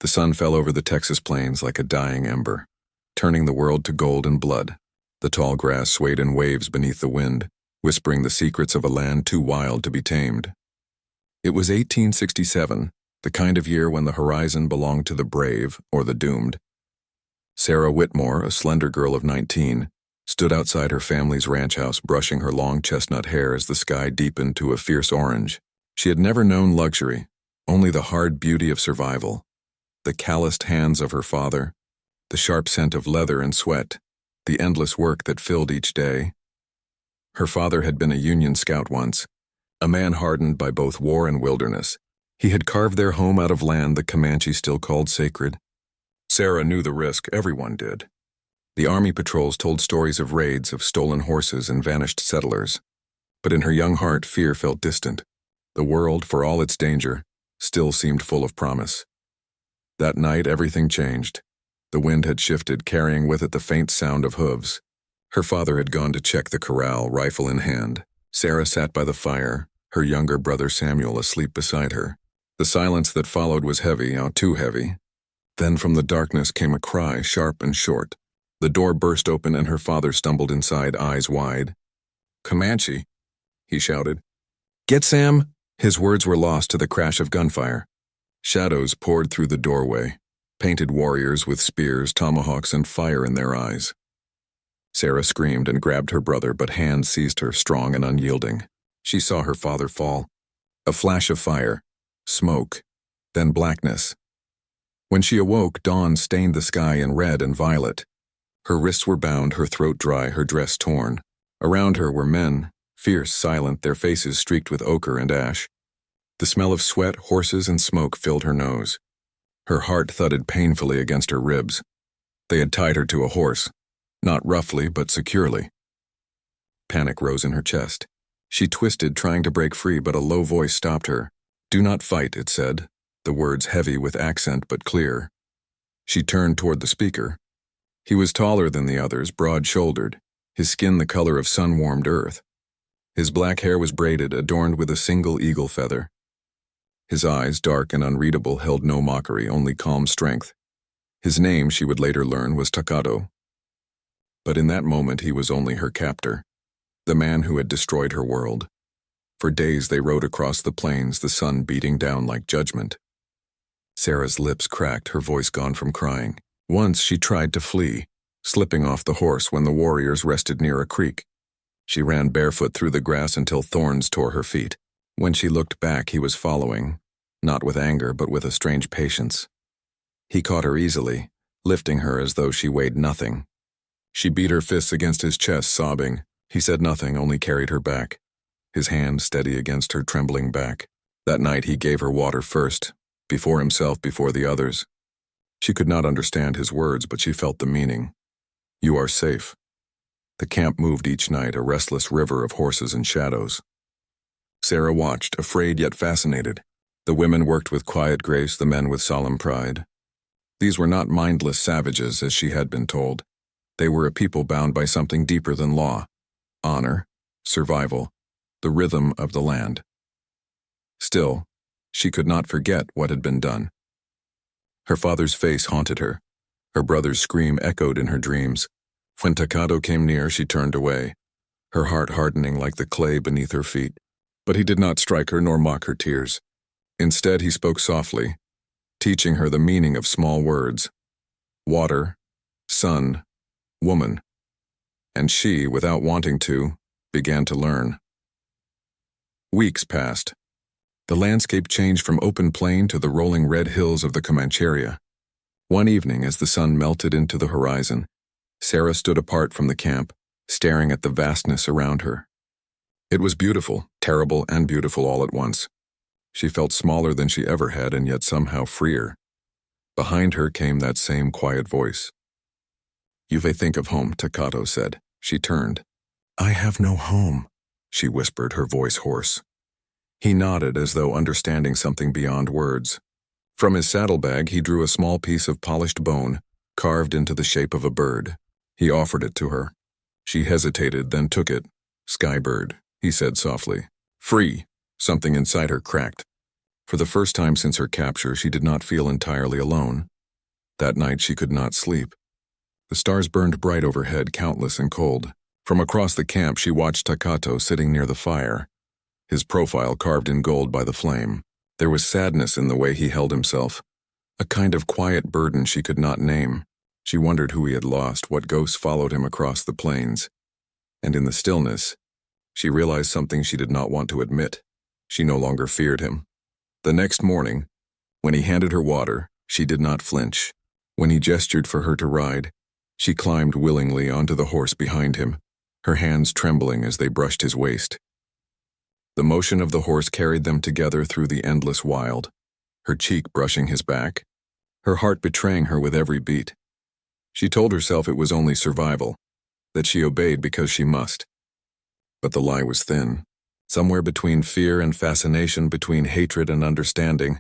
The sun fell over the Texas plains like a dying ember, turning the world to gold and blood. The tall grass swayed in waves beneath the wind, whispering the secrets of a land too wild to be tamed. It was 1867, the kind of year when the horizon belonged to the brave or the doomed. Sarah Whitmore, a slender girl of 19, stood outside her family's ranch house brushing her long chestnut hair as the sky deepened to a fierce orange. She had never known luxury, only the hard beauty of survival. The calloused hands of her father, the sharp scent of leather and sweat, the endless work that filled each day. Her father had been a Union scout once, a man hardened by both war and wilderness. He had carved their home out of land the Comanche still called sacred. Sarah knew the risk, everyone did. The army patrols told stories of raids, of stolen horses and vanished settlers. But in her young heart, fear felt distant. The world, for all its danger, still seemed full of promise. That night, everything changed. The wind had shifted, carrying with it the faint sound of hooves. Her father had gone to check the corral, rifle in hand. Sarah sat by the fire, her younger brother Samuel asleep beside her. The silence that followed was heavy, too heavy. Then from the darkness came a cry, sharp and short. The door burst open and her father stumbled inside, eyes wide. "Comanche," he shouted. "Get Sam!" His words were lost to the crash of gunfire. Shadows poured through the doorway, painted warriors with spears, tomahawks, and fire in their eyes. Sarah screamed and grabbed her brother, but hands seized her, strong and unyielding. She saw her father fall. A flash of fire, smoke, then blackness. When she awoke, dawn stained the sky in red and violet. Her wrists were bound, her throat dry, her dress torn. Around her were men, fierce, silent, their faces streaked with ochre and ash. The smell of sweat, horses, and smoke filled her nose. Her heart thudded painfully against her ribs. They had tied her to a horse, not roughly but securely. Panic rose in her chest. She twisted, trying to break free, but a low voice stopped her. "Do not fight," it said, the words heavy with accent but clear. She turned toward the speaker. He was taller than the others, broad-shouldered, his skin the color of sun-warmed earth. His black hair was braided, adorned with a single eagle feather. His eyes, dark and unreadable, held no mockery, only calm strength. His name, she would later learn, was Takado. But in that moment he was only her captor, the man who had destroyed her world. For days they rode across the plains, the sun beating down like judgment. Sarah's lips cracked, her voice gone from crying. Once she tried to flee, slipping off the horse when the warriors rested near a creek. She ran barefoot through the grass until thorns tore her feet. When she looked back, he was following, not with anger but with a strange patience. He caught her easily, lifting her as though she weighed nothing. She beat her fists against his chest, sobbing. He said nothing, only carried her back, his hand steady against her trembling back. That night he gave her water first, before himself, before the others. She could not understand his words, but she felt the meaning. "You are safe." The camp moved each night, a restless river of horses and shadows. Sarah watched, afraid yet fascinated. The women worked with quiet grace, the men with solemn pride. These were not mindless savages, as she had been told. They were a people bound by something deeper than law, honor, survival, the rhythm of the land. Still, she could not forget what had been done. Her father's face haunted her. Her brother's scream echoed in her dreams. When Takado came near, she turned away, her heart hardening like the clay beneath her feet. But he did not strike her nor mock her tears. Instead, he spoke softly, teaching her the meaning of small words. Water, sun, woman. And she, without wanting to, began to learn. Weeks passed. The landscape changed from open plain to the rolling red hills of the Comanche. One evening, as the sun melted into the horizon, Sarah stood apart from the camp, staring at the vastness around her. It was beautiful, terrible and beautiful all at once. She felt smaller than she ever had, and yet somehow freer. Behind her came that same quiet voice. "You may think of home," Takado said. She turned. "I have no home," she whispered, her voice hoarse. He nodded as though understanding something beyond words. From his saddlebag he drew a small piece of polished bone, carved into the shape of a bird. He offered it to her. She hesitated, then took it. "Skybird," he said softly. "Free." Something inside her cracked. For the first time since her capture, she did not feel entirely alone. That night she could not sleep. The stars burned bright overhead, countless and cold. From across the camp she watched Takato sitting near the fire, his profile carved in gold by the flame. There was sadness in the way he held himself, a kind of quiet burden she could not name. She wondered who he had lost, what ghosts followed him across the plains. And in the stillness, she realized something she did not want to admit. She no longer feared him. The next morning, when he handed her water, she did not flinch. When he gestured for her to ride, she climbed willingly onto the horse behind him, her hands trembling as they brushed his waist. The motion of the horse carried them together through the endless wild, her cheek brushing his back, her heart betraying her with every beat. She told herself it was only survival, that she obeyed because she must. But the lie was thin. Somewhere between fear and fascination, between hatred and understanding,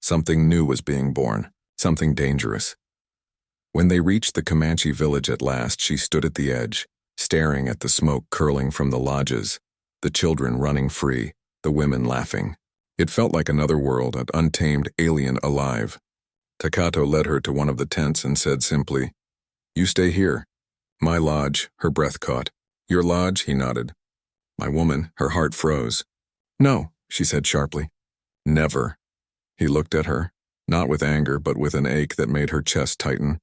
something new was being born, something dangerous. When they reached the Comanche village at last, she stood at the edge, staring at the smoke curling from the lodges, the children running free, the women laughing. It felt like another world, an untamed alien alive. Takato led her to one of the tents and said simply, "You stay here." "My lodge," her breath caught. "Your lodge?" he nodded. "My woman," her heart froze. "No," she said sharply. "Never." He looked at her, not with anger but with an ache that made her chest tighten.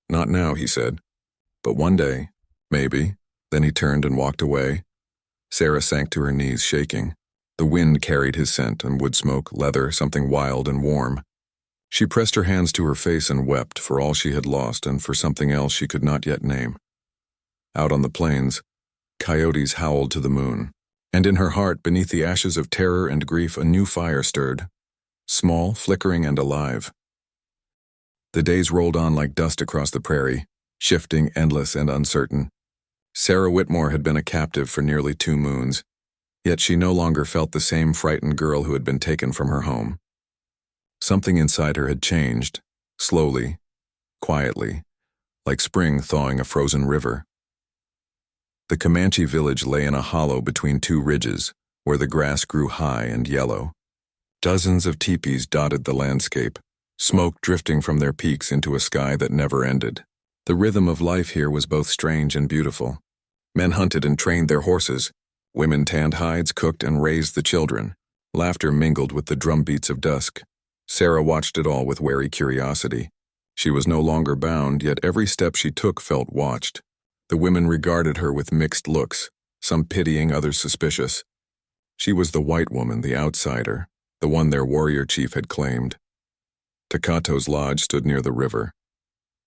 "Not now," he said. "But one day, maybe." Then he turned and walked away. Sarah sank to her knees, shaking. The wind carried his scent, and wood smoke, leather, something wild and warm. She pressed her hands to her face and wept for all she had lost and for something else she could not yet name. Out on the plains, coyotes howled to the moon, and in her heart, beneath the ashes of terror and grief, a new fire stirred, small, flickering, and alive. The days rolled on like dust across the prairie, shifting, endless, and uncertain. Sarah Whitmore had been a captive for nearly 2 moons, yet she no longer felt the same frightened girl who had been taken from her home. Something inside her had changed, slowly, quietly, like spring thawing a frozen river. The Comanche village lay in a hollow between 2 ridges, where the grass grew high and yellow. Dozens of teepees dotted the landscape, smoke drifting from their peaks into a sky that never ended. The rhythm of life here was both strange and beautiful. Men hunted and trained their horses. Women tanned hides, cooked, and raised the children. Laughter mingled with the drumbeats of dusk. Sarah watched it all with wary curiosity. She was no longer bound, yet every step she took felt watched. The women regarded her with mixed looks, some pitying, others suspicious. She was the white woman, the outsider, the one their warrior chief had claimed. Takato's lodge stood near the river.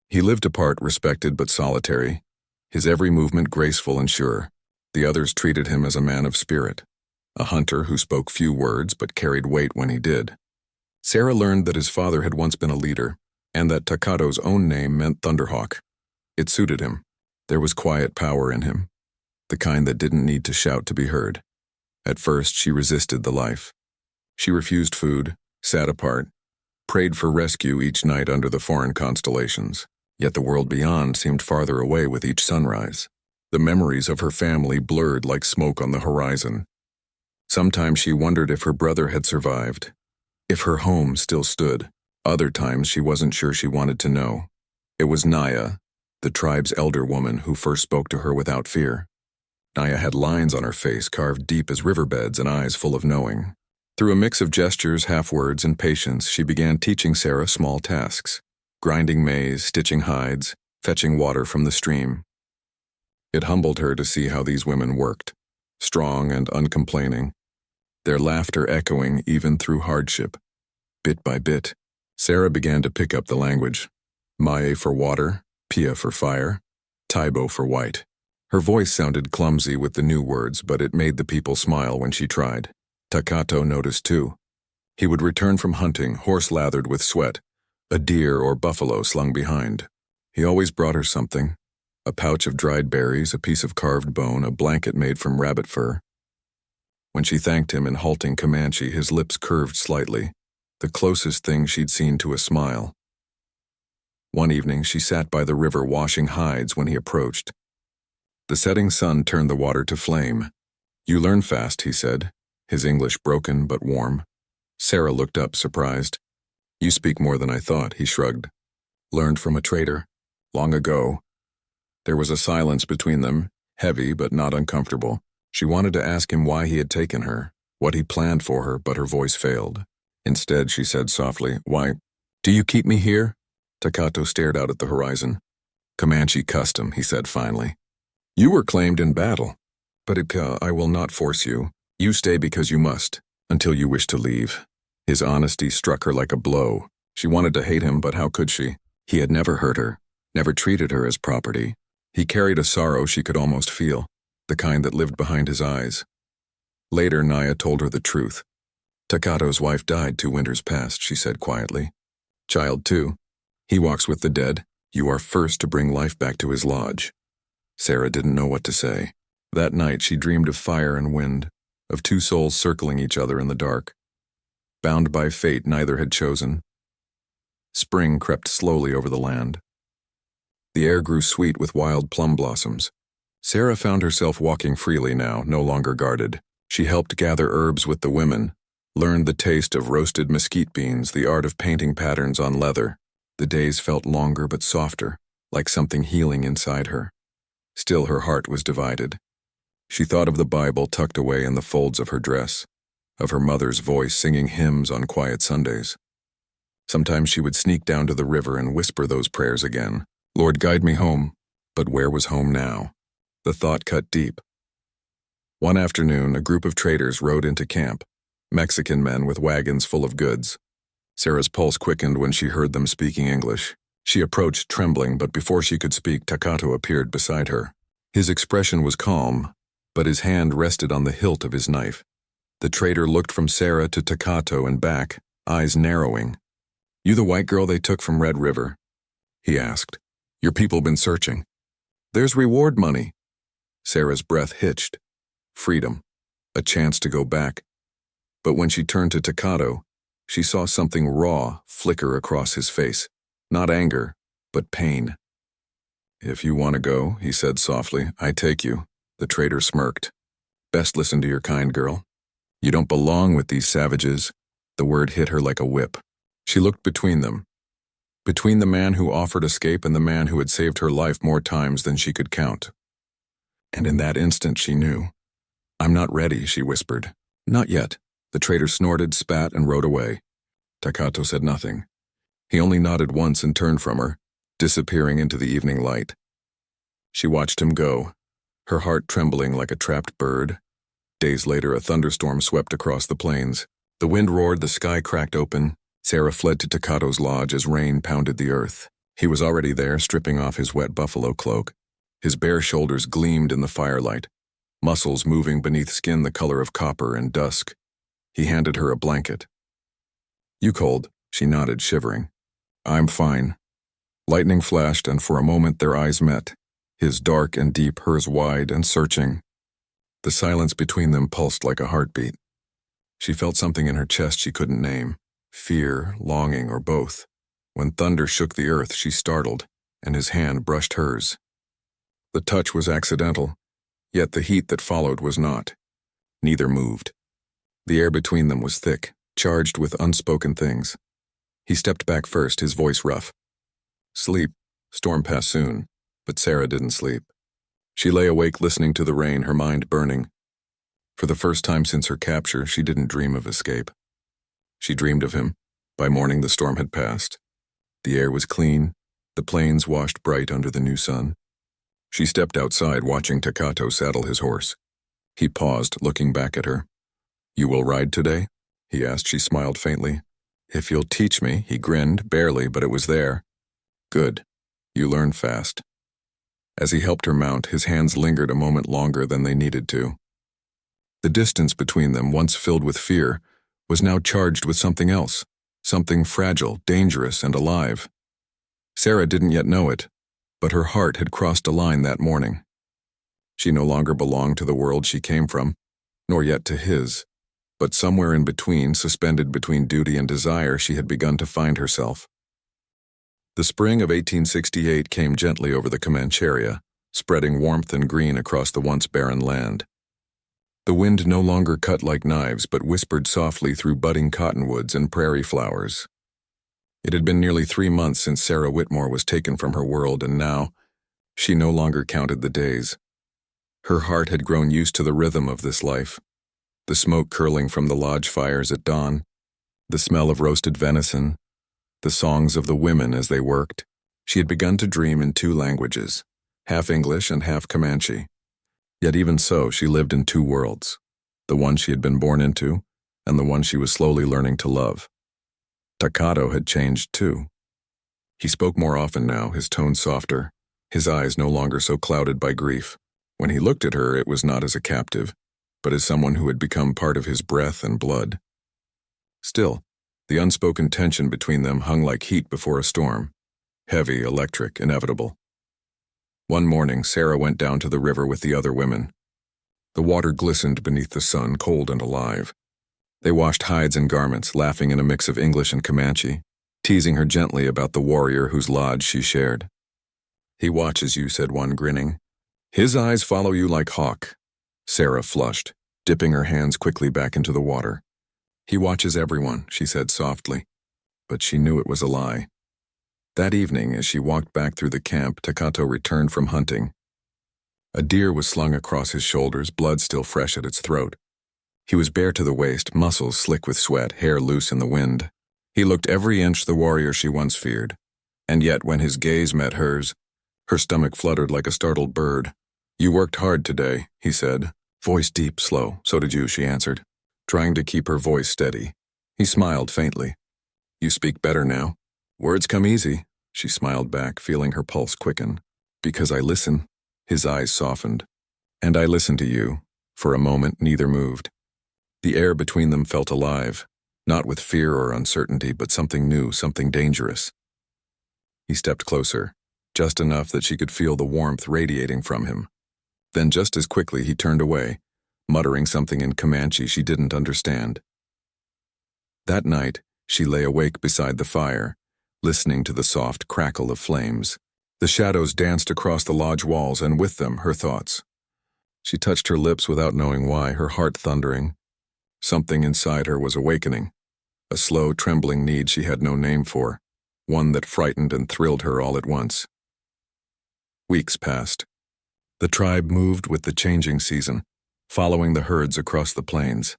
He lived apart, respected but solitary, his every movement graceful and sure. The others treated him as a man of spirit, a hunter who spoke few words but carried weight when he did. Sarah learned that his father had once been a leader, and that Takato's own name meant Thunderhawk. It suited him. There was quiet power in him, the kind that didn't need to shout to be heard. At first, she resisted the life. She refused food, sat apart, prayed for rescue each night under the foreign constellations. Yet the world beyond seemed farther away with each sunrise. The memories of her family blurred like smoke on the horizon. Sometimes she wondered if her brother had survived, if her home still stood. Other times she wasn't sure she wanted to know. It was Naya, the tribe's elder woman, who first spoke to her without fear. Naya had lines on her face carved deep as riverbeds and eyes full of knowing. Through a mix of gestures, half-words, and patience, she began teaching Sarah small tasks. Grinding maize, stitching hides, fetching water from the stream. It humbled her to see how these women worked, strong and uncomplaining, their laughter echoing even through hardship. Bit by bit, Sarah began to pick up the language. Mae for water, Pia for fire, Taibo for white. Her voice sounded clumsy with the new words, but it made the people smile when she tried. Takato noticed too. He would return from hunting, horse lathered with sweat, a deer or buffalo slung behind. He always brought her something, a pouch of dried berries, a piece of carved bone, a blanket made from rabbit fur. When she thanked him in halting Comanche, his lips curved slightly, the closest thing she'd seen to a smile. One evening, she sat by the river washing hides when he approached. The setting sun turned the water to flame. "You learn fast," he said, his English broken but warm. Sarah looked up, surprised. You speak more than I thought, he shrugged. Learned from a traitor. Long ago. There was a silence between them, heavy but not uncomfortable. She wanted to ask him why he had taken her, what he planned for her, but her voice failed. Instead, she said softly, Why, do you keep me here? Takato stared out at the horizon. Comanche custom, he said finally. You were claimed in battle. But I will not force you. You stay because you must, until you wish to leave. His honesty struck her like a blow. She wanted to hate him, but how could she? He had never hurt her, never treated her as property. He carried a sorrow she could almost feel, the kind that lived behind his eyes. Later, Naya told her the truth. Takato's wife died 2 winters past, she said quietly. Child too. He walks with the dead. You are first to bring life back to his lodge. Sarah didn't know what to say. That night she dreamed of fire and wind, of 2 souls circling each other in the dark. Bound by fate neither had chosen. Spring crept slowly over the land. The air grew sweet with wild plum blossoms. Sarah found herself walking freely now, no longer guarded. She helped gather herbs with the women, learned the taste of roasted mesquite beans, the art of painting patterns on leather. The days felt longer but softer, like something healing inside her. Still, her heart was divided. She thought of the Bible tucked away in the folds of her dress, of her mother's voice singing hymns on quiet Sundays. Sometimes she would sneak down to the river and whisper those prayers again. Lord, guide me home. But where was home now? The thought cut deep. One afternoon, a group of traders rode into camp, Mexican men with wagons full of goods. Sarah's pulse quickened when she heard them speaking English. She approached trembling, but before she could speak, Takato appeared beside her. His expression was calm, but his hand rested on the hilt of his knife. The trader looked from Sarah to Takato and back, eyes narrowing. You the white girl they took from Red River? He asked. Your people been searching. There's reward money. Sarah's breath hitched. Freedom. A chance to go back. But when she turned to Takato, she saw something raw flicker across his face. Not anger, but pain. If you want to go, he said softly, I take you. The trader smirked. Best listen to your kind, girl. You don't belong with these savages. The word hit her like a whip. She looked between them. Between the man who offered escape and the man who had saved her life more times than she could count. And in that instant she knew. I'm not ready, she whispered. Not yet. The trader snorted, spat, and rode away. Takato said nothing. He only nodded once and turned from her, disappearing into the evening light. She watched him go, her heart trembling like a trapped bird. Days later, a thunderstorm swept across the plains. The wind roared, the sky cracked open. Sarah fled to Takato's lodge as rain pounded the earth. He was already there, stripping off his wet buffalo cloak. His bare shoulders gleamed in the firelight, muscles moving beneath skin the color of copper and dusk. He handed her a blanket. You cold? She nodded, shivering. I'm fine. Lightning flashed, and for a moment their eyes met, his dark and deep, hers wide and searching. The silence between them pulsed like a heartbeat. She felt something in her chest she couldn't name. Fear, longing, or both. When thunder shook the earth, she startled, and his hand brushed hers. The touch was accidental, yet the heat that followed was not. Neither moved. The air between them was thick, charged with unspoken things. He stepped back first, his voice rough. Sleep. Storm pass soon. But Sarah didn't sleep. She lay awake listening to the rain, her mind burning. For the first time since her capture, she didn't dream of escape. She dreamed of him. By morning, the storm had passed. The air was clean, the plains washed bright under the new sun. She stepped outside, watching Takato saddle his horse. He paused, looking back at her. You will ride today? He asked. She smiled faintly. If you'll teach me, he grinned, barely, but it was there. Good. You learn fast. As he helped her mount, his hands lingered a moment longer than they needed to. The distance between them, once filled with fear, was now charged with something else, something fragile, dangerous, and alive. Sarah didn't yet know it, but her heart had crossed a line that morning. She no longer belonged to the world she came from, nor yet to his, but somewhere in between, suspended between duty and desire, she had begun to find herself. The spring of 1868 came gently over the Comanche area, spreading warmth and green across the once barren land. The wind no longer cut like knives but whispered softly through budding cottonwoods and prairie flowers. It had been nearly 3 months since Sarah Whitmore was taken from her world, and now she no longer counted the days. Her heart had grown used to the rhythm of this life. The smoke curling from the lodge fires at dawn, the smell of roasted venison, the songs of the women as they worked. She had begun to dream in 2 languages, half English and half Comanche. Yet even so, she lived in 2 worlds, the one she had been born into and the one she was slowly learning to love. Takato had changed too. He spoke more often now, his tone softer, his eyes no longer so clouded by grief. When he looked at her, it was not as a captive, but as someone who had become part of his breath and blood. Still, the unspoken tension between them hung like heat before a storm, heavy, electric, inevitable. One morning, Sarah went down to the river with the other women. The water glistened beneath the sun, cold and alive. They washed hides and garments, laughing in a mix of English and Comanche, teasing her gently about the warrior whose lodge she shared. "He watches you," said one, grinning. "His eyes follow you like hawk." Sarah flushed, dipping her hands quickly back into the water. "He watches everyone," she said softly, but she knew it was a lie. That evening, as she walked back through the camp, Takato returned from hunting. A deer was slung across his shoulders, blood still fresh at its throat. He was bare to the waist, muscles slick with sweat, hair loose in the wind. He looked every inch the warrior she once feared, and yet when his gaze met hers, her stomach fluttered like a startled bird. "You worked hard today," he said, voice deep, slow. "So did you," she answered, trying to keep her voice steady. He smiled faintly. "You speak better now." "Words come easy," she smiled back, feeling her pulse quicken. "Because I listen." His eyes softened. "And I listen to you." For a moment, neither moved. The air between them felt alive, not with fear or uncertainty, but something new, something dangerous. He stepped closer, just enough that she could feel the warmth radiating from him. Then just as quickly he turned away, muttering something in Comanche she didn't understand. That night, she lay awake beside the fire, listening to the soft crackle of flames. The shadows danced across the lodge walls, and with them her thoughts. She touched her lips without knowing why, her heart thundering. Something inside her was awakening, a slow, trembling need she had no name for, one that frightened and thrilled her all at once. Weeks passed. The tribe moved with the changing season, following the herds across the plains.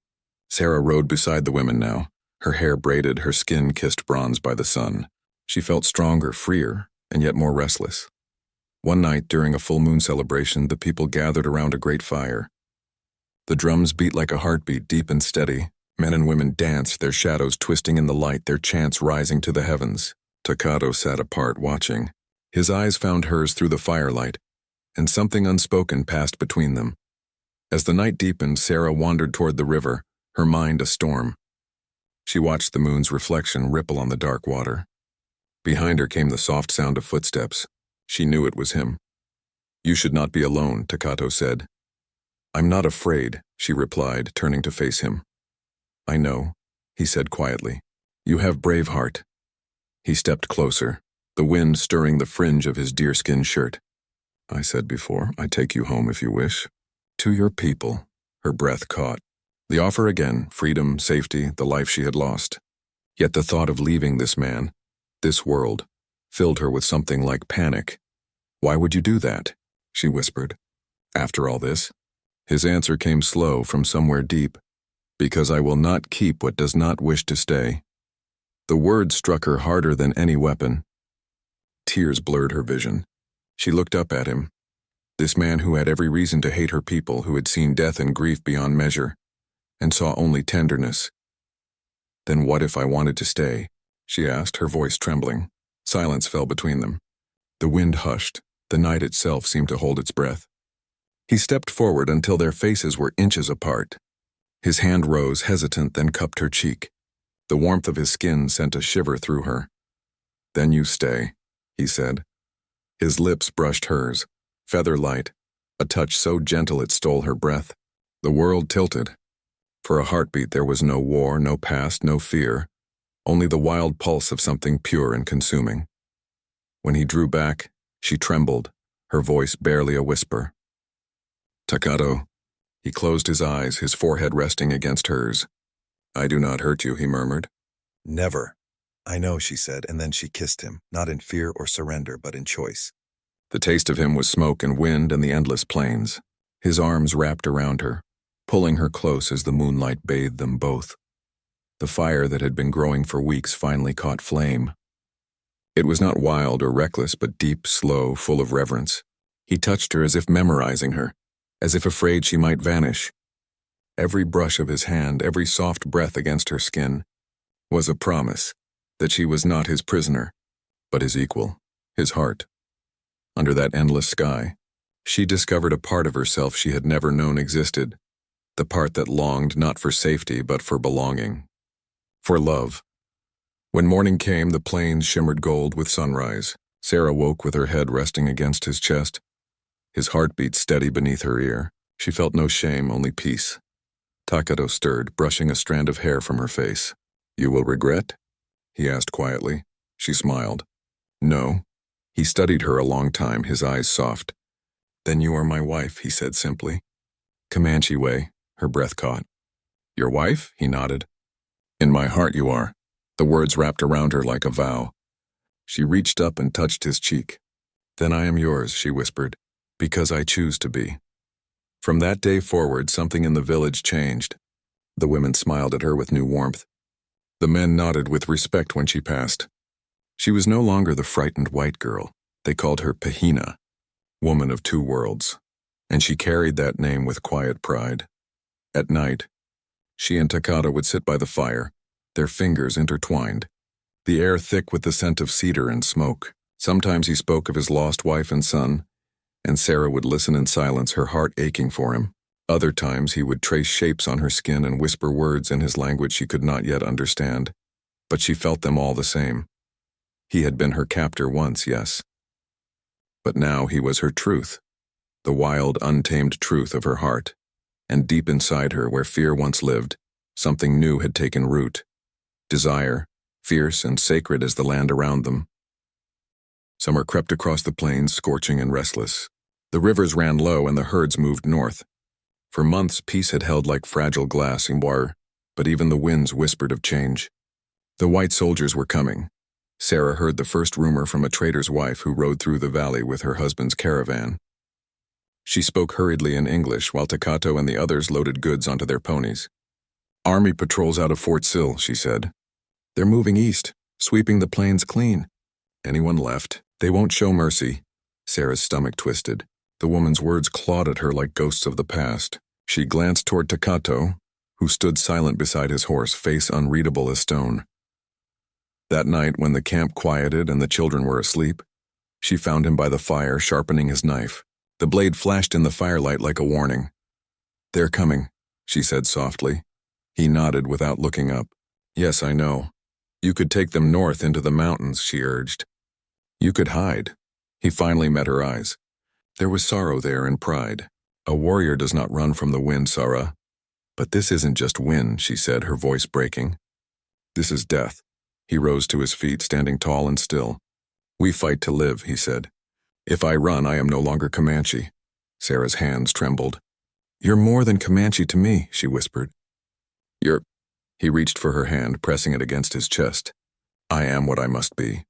Sarah rode beside the women now, her hair braided, her skin kissed bronze by the sun. She felt stronger, freer, and yet more restless. One night, during a full moon celebration, the people gathered around a great fire. The drums beat like a heartbeat, deep and steady. Men and women danced, their shadows twisting in the light, their chants rising to the heavens. Takato sat apart, watching. His eyes found hers through the firelight, and something unspoken passed between them. As the night deepened, Sarah wandered toward the river, her mind a storm. She watched the moon's reflection ripple on the dark water. Behind her came the soft sound of footsteps. She knew it was him. "You should not be alone," Takato said. "I'm not afraid," she replied, turning to face him. "I know," he said quietly. "You have brave heart." He stepped closer, the wind stirring the fringe of his deerskin shirt. "I said before, I take you home if you wish. To your people." Her breath caught. The offer again, freedom, safety, the life she had lost. Yet the thought of leaving this man, this world, filled her with something like panic. "Why would you do that?" she whispered. "After all this?" His answer came slow from somewhere deep. "Because I will not keep what does not wish to stay." The word struck her harder than any weapon. Tears blurred her vision. She looked up at him. This man who had every reason to hate her people, who had seen death and grief beyond measure, and saw only tenderness. "Then what if I wanted to stay?" she asked, her voice trembling. Silence fell between them. The wind hushed. The night itself seemed to hold its breath. He stepped forward until their faces were inches apart. His hand rose, hesitant, then cupped her cheek. The warmth of his skin sent a shiver through her. "Then you stay," he said. His lips brushed hers, feather light, a touch so gentle it stole her breath. The world tilted. For a heartbeat there was no war, no past, no fear, only the wild pulse of something pure and consuming. When he drew back, she trembled, her voice barely a whisper. "Takato, He closed his eyes, his forehead resting against hers. "I do not hurt you," he murmured. "Never." "I know," she said, and then she kissed him, not in fear or surrender, but in choice. The taste of him was smoke and wind and the endless plains. His arms wrapped around her, pulling her close as the moonlight bathed them both. The fire that had been growing for weeks finally caught flame. It was not wild or reckless, but deep, slow, full of reverence. He touched her as if memorizing her, as if afraid she might vanish. Every brush of his hand, every soft breath against her skin, was a promise that she was not his prisoner, but his equal, his heart. Under that endless sky, she discovered a part of herself she had never known existed, the part that longed not for safety but for belonging, for love. When morning came, the plains shimmered gold with sunrise. Sarah woke with her head resting against his chest, his heartbeat steady beneath her ear. She felt no shame, only peace. Takato stirred, brushing a strand of hair from her face. "You will regret?" he asked quietly. She smiled. "No." He studied her a long time, his eyes soft. "Then you are my wife," he said simply. "Comanche way," her breath caught. "Your wife?" he nodded. "In my heart you are." The words wrapped around her like a vow. She reached up and touched his cheek. "Then I am yours," she whispered, "because I choose to be." From that day forward, something in the village changed. The women smiled at her with new warmth. The men nodded with respect when she passed. She was no longer the frightened white girl. They called her Pahina, woman of two worlds, and she carried that name with quiet pride. At night, she and Takato would sit by the fire, their fingers intertwined, the air thick with the scent of cedar and smoke. Sometimes he spoke of his lost wife and son, and Sarah would listen in silence, her heart aching for him. Other times he would trace shapes on her skin and whisper words in his language she could not yet understand, but she felt them all the same. He had been her captor once, yes. But now he was her truth, the wild, untamed truth of her heart. And deep inside her, where fear once lived, something new had taken root. Desire, fierce and sacred as the land around them. Summer crept across the plains, scorching and restless. The rivers ran low and the herds moved north. For months, peace had held like fragile glass in water, but even the winds whispered of change. The white soldiers were coming. Sarah heard the first rumor from a trader's wife who rode through the valley with her husband's caravan. She spoke hurriedly in English while Takato and the others loaded goods onto their ponies. "Army patrols out of Fort Sill," she said. "They're moving east, sweeping the plains clean. Anyone left, they won't show mercy." Sarah's stomach twisted. The woman's words clawed at her like ghosts of the past. She glanced toward Takato, who stood silent beside his horse, face unreadable as stone. That night, when the camp quieted and the children were asleep, she found him by the fire, sharpening his knife. The blade flashed in the firelight like a warning. "They're coming," she said softly. He nodded without looking up. "Yes, I know. You could take them north into the mountains," she urged. "You could hide." He finally met her eyes. There was sorrow there and pride. "A warrior does not run from the wind, Sarah." "But this isn't just wind," she said, her voice breaking. "This is death." He rose to his feet, standing tall and still. "We fight to live," he said. "If I run, I am no longer Comanche." Sarah's hands trembled. "You're more than Comanche to me," she whispered. "You're—" He reached for her hand, pressing it against his chest. "I am what I must be."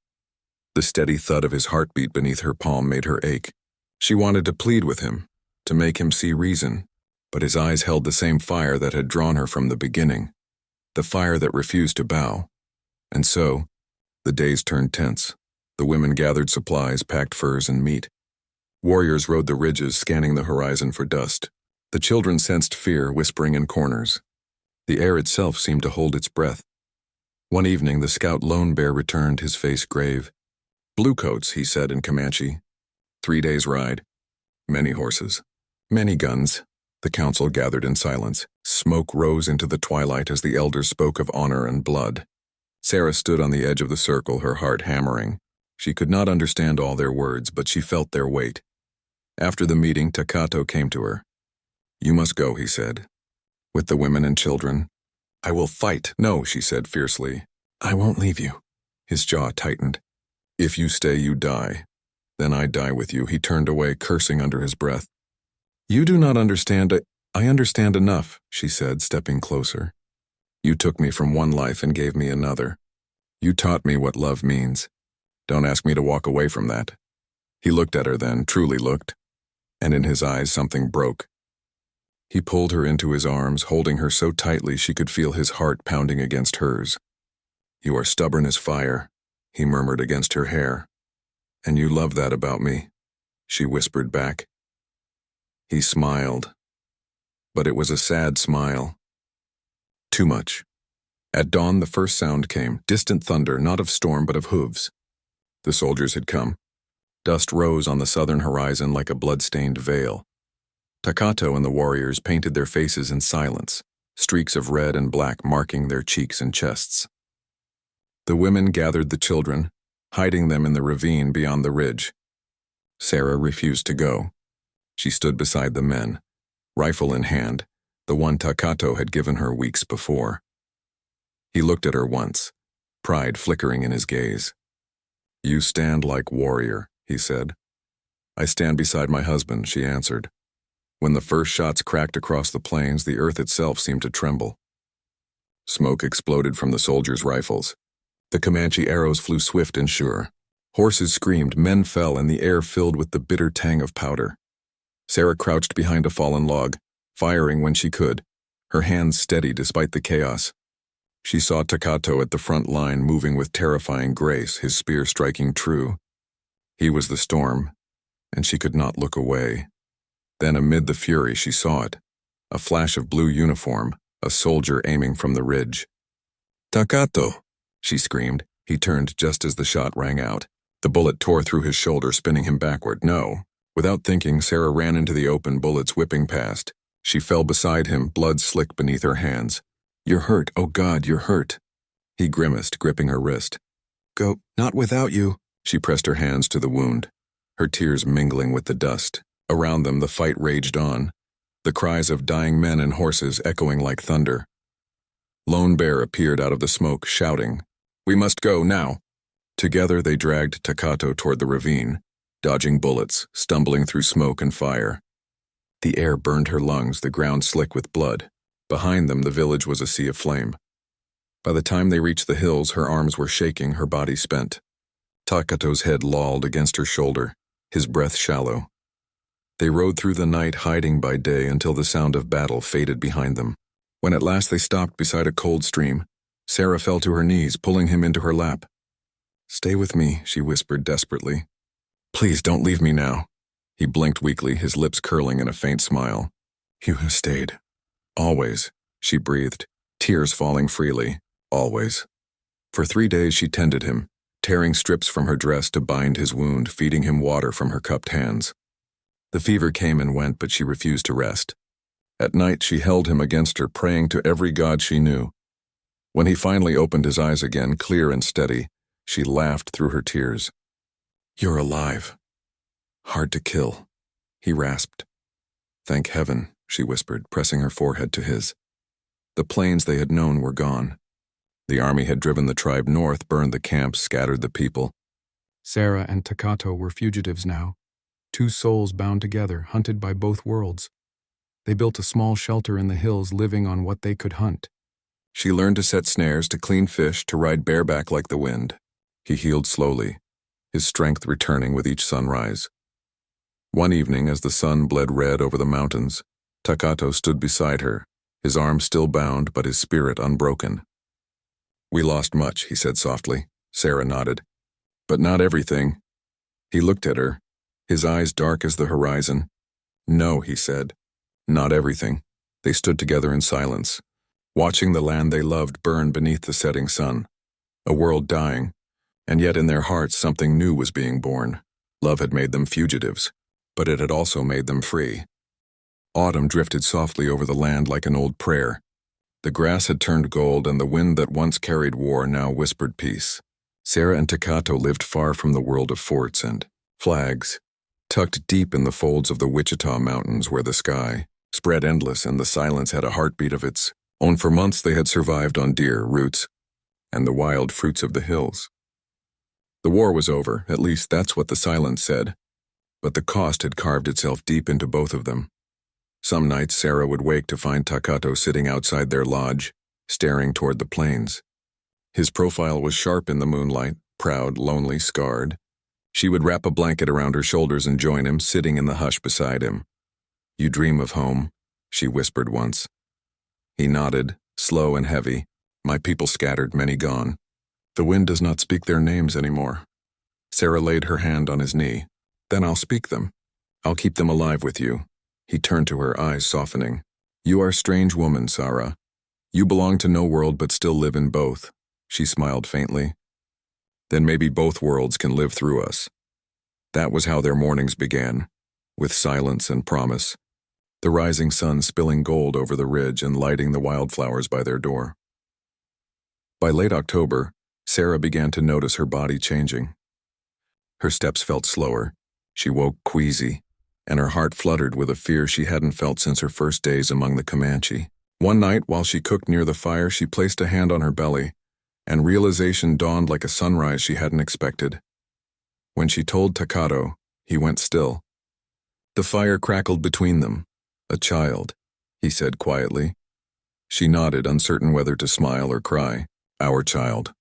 The steady thud of his heartbeat beneath her palm made her ache. She wanted to plead with him, to make him see reason, but his eyes held the same fire that had drawn her from the beginning, the fire that refused to bow. And so, the days turned tense. The women gathered supplies, packed furs and meat. Warriors rode the ridges, scanning the horizon for dust. The children sensed fear whispering in corners. The air itself seemed to hold its breath. One evening, the scout Lone Bear returned, his face grave. "Bluecoats," he said in Comanche. 3 days' ride. Many horses. Many guns. The council gathered in silence. Smoke rose into the twilight as the elders spoke of honor and blood. Sarah stood on the edge of the circle, her heart hammering. She could not understand all their words, but she felt their weight. After the meeting, Takato came to her. "You must go," he said, "with the women and children." "I will fight." "No," she said fiercely. "I won't leave you." His jaw tightened. "If you stay, you die. Then I die with you." He turned away, cursing under his breath. "You do not understand. I understand enough, she said, stepping closer. You took me from one life and gave me another. You taught me what love means. Don't ask me to walk away from that. He looked at her then, truly looked, and in his eyes something broke. He pulled her into his arms, holding her so tightly she could feel his heart pounding against hers. You are stubborn as fire, he murmured against her hair. And you love that about me, she whispered back. He smiled, but it was a sad smile. Too much. At dawn, the first sound came, distant thunder, not of storm but of hooves. The soldiers had come. Dust rose on the southern horizon like a blood-stained veil. Takato and the warriors painted their faces in silence, streaks of red and black marking their cheeks and chests. The women gathered the children, hiding them in the ravine beyond the ridge. Sarah refused to go. She stood beside the men, rifle in hand, the one Takato had given her weeks before. He looked at her once, pride flickering in his gaze. You stand like warrior, he said. I stand beside my husband, she answered. When the first shots cracked across the plains, the earth itself seemed to tremble. Smoke exploded from the soldiers' rifles. The Comanche arrows flew swift and sure. Horses screamed, men fell, and the air filled with the bitter tang of powder. Sarah crouched behind a fallen log, firing when she could, her hands steady despite the chaos. She saw Takato at the front line moving with terrifying grace, his spear striking true. He was the storm, and she could not look away. Then amid the fury she saw it, a flash of blue uniform, a soldier aiming from the ridge. Takato, she screamed. He turned just as the shot rang out. The bullet tore through his shoulder, spinning him backward. No. Without thinking, Sarah ran into the open, bullets whipping past. She fell beside him, blood slicked beneath her hands. You're hurt, oh God, you're hurt. He grimaced, gripping her wrist. Go, not without you. She pressed her hands to the wound, her tears mingling with the dust. Around them the fight raged on, the cries of dying men and horses echoing like thunder. Lone Bear appeared out of the smoke, shouting, We must go, now. Together they dragged Takato toward the ravine, dodging bullets, stumbling through smoke and fire. The air burned her lungs, the ground slick with blood. Behind them, the village was a sea of flame. By the time they reached the hills, her arms were shaking, her body spent. Takato's head lolled against her shoulder, his breath shallow. They rode through the night, hiding by day until the sound of battle faded behind them. When at last they stopped beside a cold stream, Sarah fell to her knees, pulling him into her lap. Stay with me, she whispered desperately. Please don't leave me now. He blinked weakly, his lips curling in a faint smile. You have stayed. Always, she breathed, tears falling freely. Always. For 3 days she tended him, tearing strips from her dress to bind his wound, feeding him water from her cupped hands. The fever came and went, but she refused to rest. At night she held him against her, praying to every god she knew. When he finally opened his eyes again, clear and steady, she laughed through her tears. You're alive. Hard to kill, he rasped. Thank heaven, she whispered, pressing her forehead to his. The plains they had known were gone. The army had driven the tribe north, burned the camps, scattered the people. Sarah and Takato were fugitives now, 2 souls bound together, hunted by both worlds. They built a small shelter in the hills, living on what they could hunt. She learned to set snares, to clean fish, to ride bareback like the wind. He healed slowly, his strength returning with each sunrise. One evening, as the sun bled red over the mountains, Takato stood beside her, his arm still bound but his spirit unbroken. We lost much, he said softly. Sarah nodded. But not everything. He looked at her, his eyes dark as the horizon. No, he said. Not everything. They stood together in silence, watching the land they loved burn beneath the setting sun. A world dying, and yet in their hearts something new was being born. Love had made them fugitives, but it had also made them free. Autumn drifted softly over the land like an old prayer. The grass had turned gold, and the wind that once carried war now whispered peace. Sarah and Takato lived far from the world of forts and flags, tucked deep in the folds of the Wichita Mountains where the sky spread endless and the silence had a heartbeat of its own. For months they had survived on deer, roots, and the wild fruits of the hills. The war was over, at least that's what the silence said, but the cost had carved itself deep into both of them. Some nights Sarah would wake to find Takato sitting outside their lodge, staring toward the plains. His profile was sharp in the moonlight, proud, lonely, scarred. She would wrap a blanket around her shoulders and join him, sitting in the hush beside him. "You dream of home," she whispered once. He nodded, slow and heavy. "My people scattered, many gone. The wind does not speak their names anymore." Sarah laid her hand on his knee. "Then I'll speak them. I'll keep them alive with you." He turned to her, eyes softening. "You are a strange woman, Sarah. You belong to no world but still live in both." She smiled faintly. "Then maybe both worlds can live through us." That was how their mornings began, with silence and promise, the rising sun spilling gold over the ridge and lighting the wildflowers by their door. By late October, Sarah began to notice her body changing. Her steps felt slower, she woke queasy, and her heart fluttered with a fear she hadn't felt since her first days among the Comanche. One night, while she cooked near the fire, she placed a hand on her belly, and realization dawned like a sunrise she hadn't expected. When she told Takato, he went still. The fire crackled between them. "A child," he said quietly. She nodded, uncertain whether to smile or cry. "Our child."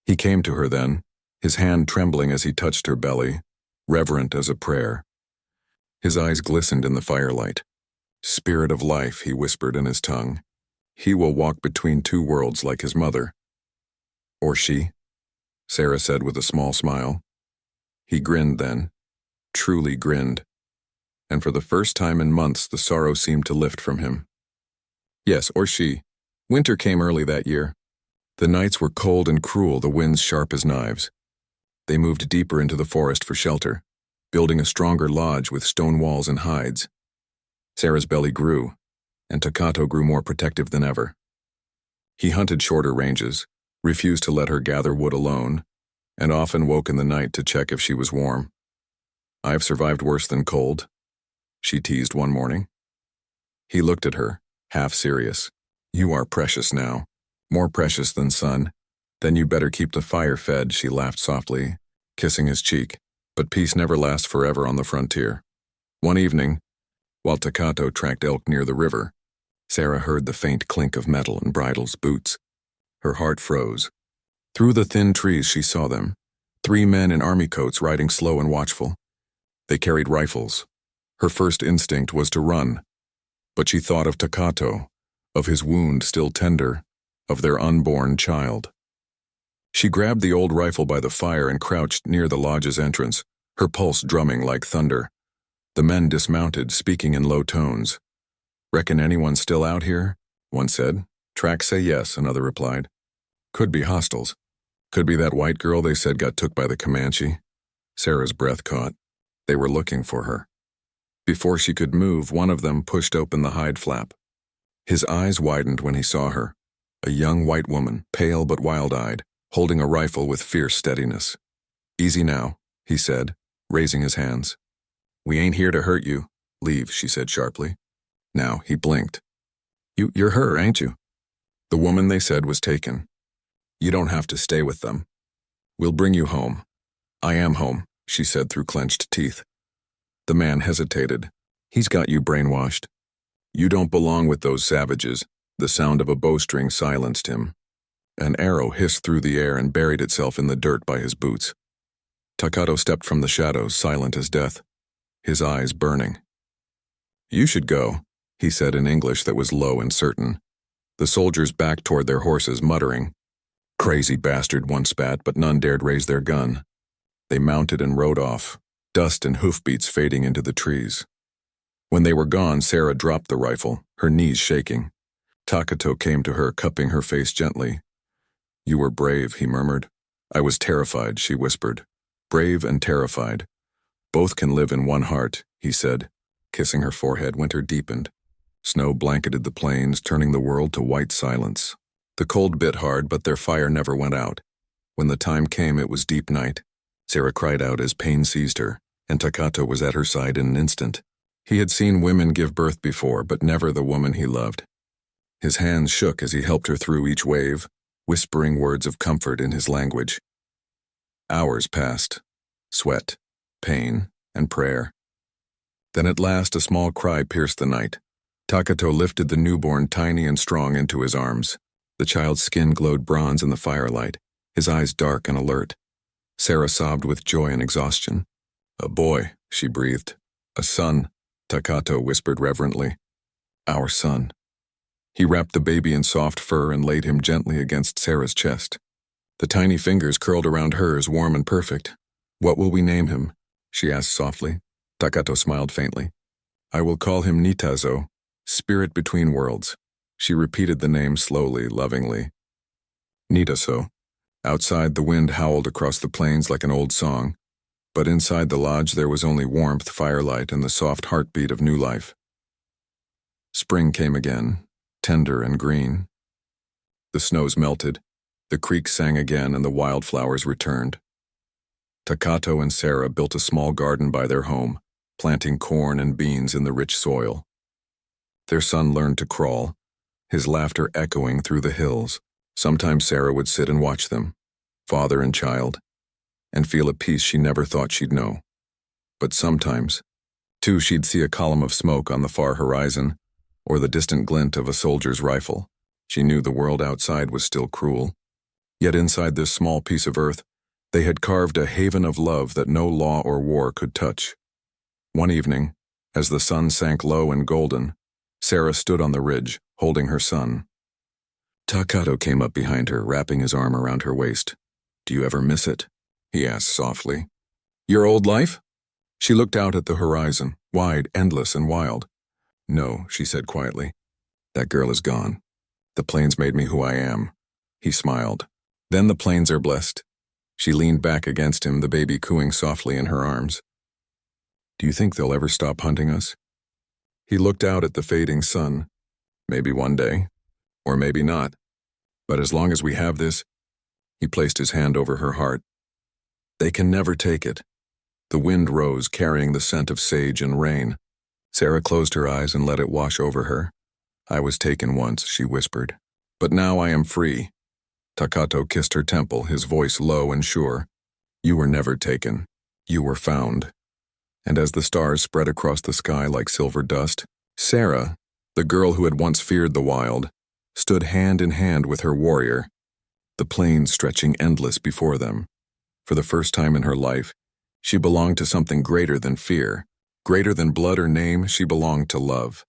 He came to her then, his hand trembling as he touched her belly, reverent as a prayer. His eyes glistened in the firelight. "Spirit of life," he whispered in his tongue. "He will walk between two worlds like his mother." "Or she," Sarah said with a small smile. He grinned then, truly grinned, and for the first time in months the sorrow seemed to lift from him. "Yes, or she." Winter came early that year. The nights were cold and cruel, the winds sharp as knives. They moved deeper into the forest for shelter, building a stronger lodge with stone walls and hides. Sarah's belly grew, and Takato grew more protective than ever. He hunted shorter ranges, refused to let her gather wood alone, and often woke in the night to check if she was warm. "I've survived worse than cold," she teased one morning. He looked at her, half serious. "You are precious now, more precious than sun. Then you better keep the fire fed," she laughed softly, kissing his cheek. But peace never lasts forever on the frontier. One evening, while Takato tracked elk near the river, Sarah heard the faint clink of metal in Bridle's boots. Her heart froze. Through the thin trees she saw them, 3 men in army coats riding slow and watchful. They carried rifles. Her first instinct was to run, but she thought of Takato, of his wound still tender, of their unborn child. She grabbed the old rifle by the fire and crouched near the lodge's entrance, her pulse drumming like thunder. The men dismounted, speaking in low tones. "Reckon anyone still out here?" one said. "Tracks say yes," another replied. "Could be hostiles. Could be that white girl they said got took by the Comanche." Sarah's breath caught. They were looking for her. Before she could move, one of them pushed open the hide flap. His eyes widened when he saw her, a young white woman, pale but wild-eyed, holding a rifle with fierce steadiness. "Easy now," he said, raising his hands. "We ain't here to hurt you." "Leave," she said sharply. Now he blinked. You're her, ain't you?" The woman, they said, was taken. "You don't have to stay with them. We'll bring you home." "I am home," she said through clenched teeth. The man hesitated. "He's got you brainwashed. You don't belong with those savages." The sound of a bowstring silenced him. An arrow hissed through the air and buried itself in the dirt by his boots. Takato stepped from the shadows, silent as death, his eyes burning. "You should go," he said in English that was low and certain. The soldiers backed toward their horses, muttering. "Crazy bastard," one spat, but none dared raise their gun. They mounted and rode off, dust and hoofbeats fading into the trees. When they were gone, Sarah dropped the rifle, her knees shaking. Takato came to her, cupping her face gently. "You were brave," he murmured. "I was terrified," she whispered. "Brave and terrified. Both can live in one heart," he said. Kissing her forehead, winter deepened. Snow blanketed the plains, turning the world to white silence. The cold bit hard, but their fire never went out. When the time came, it was deep night. Sarah cried out as pain seized her, and Takato was at her side in an instant. He had seen women give birth before, but never the woman he loved. His hands shook as he helped her through each wave, whispering words of comfort in his language. Hours passed. Sweat, pain, and prayer. Then at last a small cry pierced the night. Takato lifted the newborn tiny and strong into his arms. The child's skin glowed bronze in the firelight, his eyes dark and alert. Sarah sobbed with joy and exhaustion. "A boy," she breathed. "A son," Takato whispered reverently. "Our son." He wrapped the baby in soft fur and laid him gently against Sarah's chest. The tiny fingers curled around hers, warm and perfect. "What will we name him?" she asked softly. Takato smiled faintly. "I will call him Nitazo, Spirit Between Worlds." She repeated the name slowly, lovingly. Nitazo. Outside, the wind howled across the plains like an old song, but inside the lodge there was only warmth, firelight, and the soft heartbeat of new life. Spring came again, tender and green. The snows melted, the creek sang again, and the wildflowers returned. Takato and Sarah built a small garden by their home, planting corn and beans in the rich soil. Their son learned to crawl, his laughter echoing through the hills. Sometimes Sarah would sit and watch them, father and child, and feel a peace she never thought she'd know. But sometimes, too, she'd see a column of smoke on the far horizon, or the distant glint of a soldier's rifle. She knew the world outside was still cruel. Yet inside this small piece of earth, they had carved a haven of love that no law or war could touch. One evening, as the sun sank low and golden, Sarah stood on the ridge, holding her son. Takato came up behind her, wrapping his arm around her waist. "Do you ever miss it?" he asked softly. "Your old life?" She looked out at the horizon, wide, endless, and wild. "No," she said quietly. "That girl is gone. The plains made me who I am." He smiled. "Then the plains are blessed." She leaned back against him, the baby cooing softly in her arms. "Do you think they'll ever stop hunting us?" He looked out at the fading sun. "Maybe one day, or maybe not. But as long as we have this," he placed his hand over her heart, "they can never take it." The wind rose, carrying the scent of sage and rain. Sarah closed her eyes and let it wash over her. "I was taken once," she whispered. "But now I am free." Takato kissed her temple, his voice low and sure. "You were never taken. You were found." And as the stars spread across the sky like silver dust, Sarah, the girl who had once feared the wild, stood hand in hand with her warrior, the plains stretching endless before them. For the first time in her life, she belonged to something greater than fear. Greater than blood or name, she belonged to love.